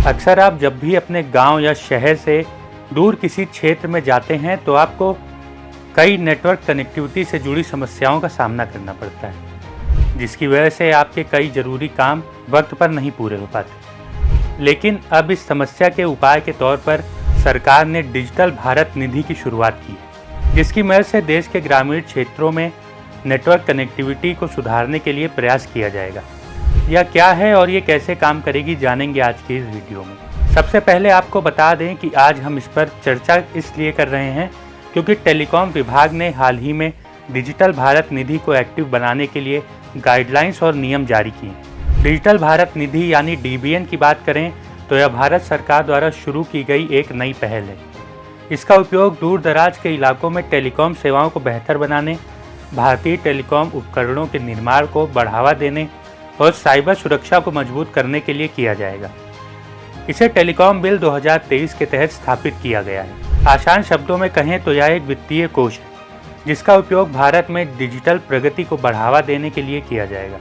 अक्सर आप जब भी अपने गांव या शहर से दूर किसी क्षेत्र में जाते हैं तो आपको कई नेटवर्क कनेक्टिविटी से जुड़ी समस्याओं का सामना करना पड़ता है, जिसकी वजह से आपके कई ज़रूरी काम वक्त पर नहीं पूरे हो पाते। लेकिन अब इस समस्या के उपाय के तौर पर सरकार ने डिजिटल भारत निधि की शुरुआत की है, जिसकी मदद से देश के ग्रामीण क्षेत्रों में नेटवर्क कनेक्टिविटी को सुधारने के लिए प्रयास किया जाएगा। यह क्या है और ये कैसे काम करेगी, जानेंगे आज की इस वीडियो में। सबसे पहले आपको बता दें कि आज हम इस पर चर्चा इसलिए कर रहे हैं क्योंकि टेलीकॉम विभाग ने हाल ही में डिजिटल भारत निधि को एक्टिव बनाने के लिए गाइडलाइंस और नियम जारी किए। डिजिटल भारत निधि यानी डीबीएन की बात करें तो यह भारत सरकार द्वारा शुरू की गई एक नई पहल है। इसका उपयोग दूर दराज के इलाकों में टेलीकॉम सेवाओं को बेहतर बनाने, भारतीय टेलीकॉम उपकरणों के निर्माण को बढ़ावा देने और साइबर सुरक्षा को मजबूत करने के लिए किया जाएगा। इसे टेलीकॉम बिल 2023 के तहत स्थापित किया गया है। आसान शब्दों में कहें तो यह एक वित्तीय कोष है, जिसका उपयोग भारत में डिजिटल प्रगति को बढ़ावा देने के लिए किया जाएगा।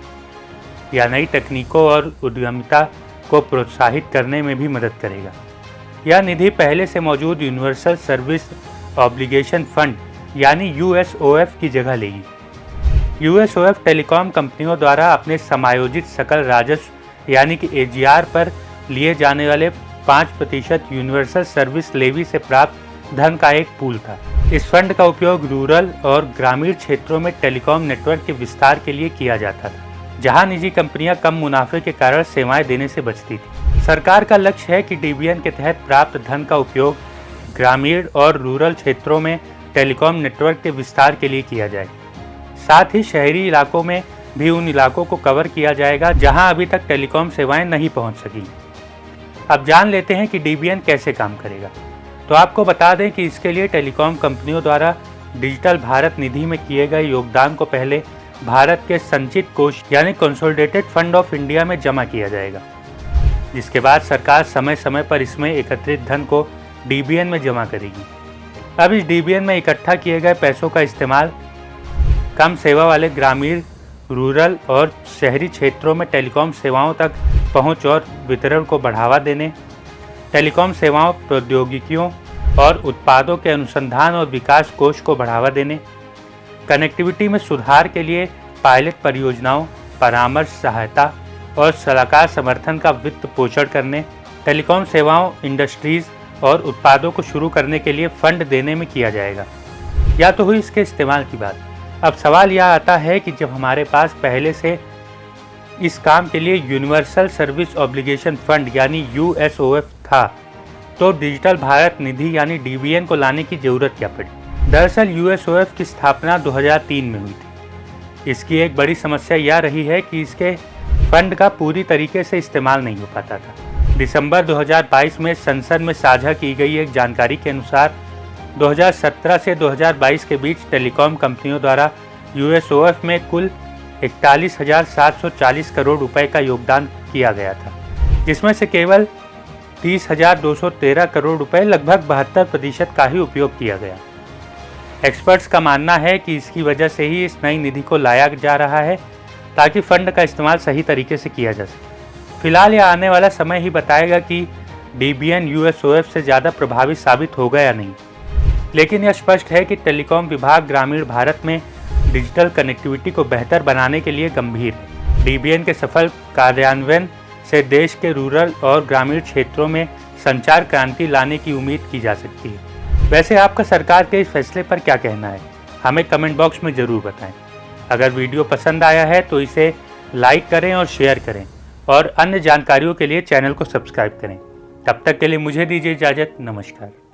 यह नई तकनीकों और उद्यमिता को प्रोत्साहित करने में भी मदद करेगा। यह निधि पहले से मौजूद यूनिवर्सल सर्विस ऑब्लिगेशन फंड यानी यूएसओएफ की जगह लेगी। यूएसओएफ टेलीकॉम कंपनियों द्वारा अपने समायोजित सकल राजस्व यानी कि एजीआर पर लिए जाने वाले 5% यूनिवर्सल सर्विस लेवी से प्राप्त धन का एक पूल था। इस फंड का उपयोग रूरल और ग्रामीण क्षेत्रों में टेलीकॉम नेटवर्क के विस्तार के लिए किया जाता था, जहां निजी कंपनियां कम मुनाफे के कारण सेवाएं देने से बचती थी। सरकार का लक्ष्य है कि डीबीएन के तहत प्राप्त धन का उपयोग ग्रामीण और रूरल क्षेत्रों में टेलीकॉम नेटवर्क के विस्तार के लिए किया जाए। साथ ही शहरी इलाकों में भी उन इलाकों को कवर किया जाएगा जहां अभी तक टेलीकॉम सेवाएं नहीं पहुंच सकी। अब जान लेते हैं कि डीबीएन कैसे काम करेगा। तो आपको बता दें कि इसके लिए टेलीकॉम कंपनियों द्वारा डिजिटल भारत निधि में किए गए योगदान को पहले भारत के संचित कोष यानी कंसोलिडेटेड फंड ऑफ इंडिया में जमा किया जाएगा, जिसके बाद सरकार समय समय पर इसमें एकत्रित धन को डीबीएन में जमा करेगी। अब इस डीबीएन में इकट्ठा किए गए पैसों का इस्तेमाल कम सेवा वाले ग्रामीण, रूरल और शहरी क्षेत्रों में टेलीकॉम सेवाओं तक पहुंच और वितरण को बढ़ावा देने, टेलीकॉम सेवाओं, प्रौद्योगिकियों और उत्पादों के अनुसंधान और विकास कोष को बढ़ावा देने, कनेक्टिविटी में सुधार के लिए पायलट परियोजनाओं, परामर्श सहायता और सलाहकार समर्थन का वित्त पोषण करने, टेलीकॉम सेवाओं, इंडस्ट्रीज और उत्पादों को शुरू करने के लिए फंड देने में किया जाएगा। या तो हुई इसके इस्तेमाल की बात। अब सवाल यह आता है कि जब हमारे पास पहले से इस काम के लिए यूनिवर्सल सर्विस ऑब्लिगेशन फंड यानी यूएसओएफ था, तो डिजिटल भारत निधि यानी डीबीएन को लाने की ज़रूरत क्या पड़ी। दरअसल यूएसओएफ की स्थापना 2003 में हुई थी। इसकी एक बड़ी समस्या यह रही है कि इसके फंड का पूरी तरीके से इस्तेमाल नहीं हो पाता था। दिसंबर 2022 में संसद में साझा की गई एक जानकारी के अनुसार 2017 से 2022 के बीच टेलीकॉम कंपनियों द्वारा यूएसओएफ में कुल 41,740 करोड़ रुपए का योगदान किया गया था, जिसमें से केवल 30,213 करोड़ रुपए लगभग 72% का ही उपयोग किया गया। एक्सपर्ट्स का मानना है कि इसकी वजह से ही इस नई निधि को लाया जा रहा है ताकि फंड का इस्तेमाल सही तरीके से किया जा सके। फिलहाल यह आने वाला समय ही बताएगा कि डीबीएन यूएसओएफ से ज़्यादा प्रभावी साबित होगा या नहीं। लेकिन यह स्पष्ट है कि टेलीकॉम विभाग ग्रामीण भारत में डिजिटल कनेक्टिविटी को बेहतर बनाने के लिए गंभीर है। डीबीएन के सफल कार्यान्वयन से देश के रूरल और ग्रामीण क्षेत्रों में संचार क्रांति लाने की उम्मीद की जा सकती है। वैसे आपका सरकार के इस फैसले पर क्या कहना है, हमें कमेंट बॉक्स में ज़रूर बताएं। अगर वीडियो पसंद आया है तो इसे लाइक करें और शेयर करें और अन्य जानकारियों के लिए चैनल को सब्सक्राइब करें। तब तक के लिए मुझे दीजिए इजाज़त। नमस्कार।